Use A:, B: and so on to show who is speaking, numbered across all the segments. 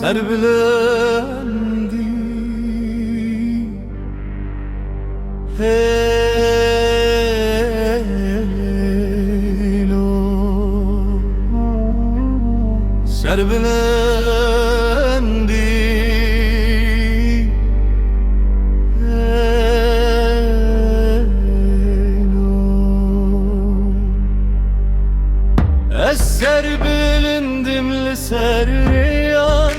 A: Ser bilendi Heylo Ser bilendi Eser bilindim seriyan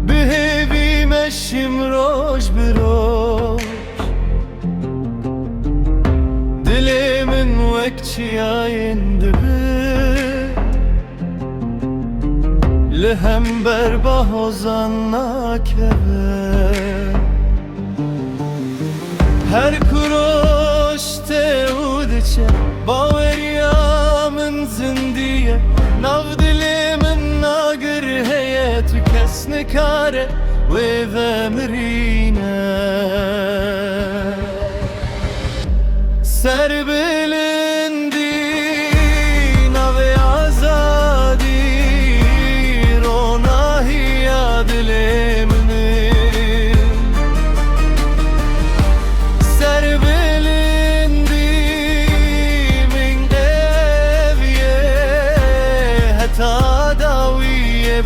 A: Bihevi meşim roj biroj Dilimin vekçiya indi Lihem berbah ozanna keve Her kuroş tevdiçe باوریا من زندیه ناو دلی من ناگر هیه تو کس نکاره و مرینه سر بلندی ناو آزادی روناهی دلی منی سر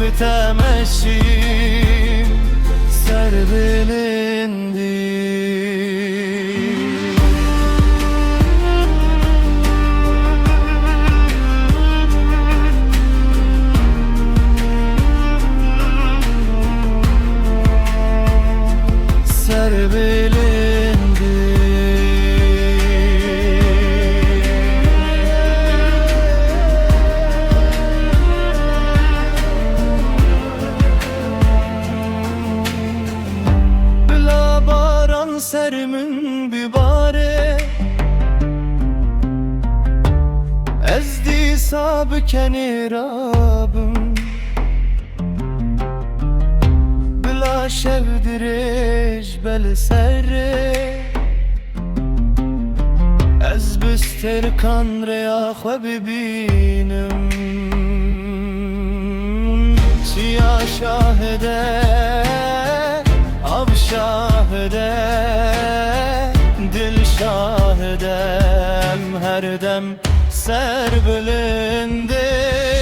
A: بتمشیم سر بلندی سر بلندی Serimin bibare Ezdi sabıken irabım Bila şevdiriş bel serre Ez büster kan reyah ve bibinim Çiya şahide Ab şahide Dil şahidem her dem ser bilindi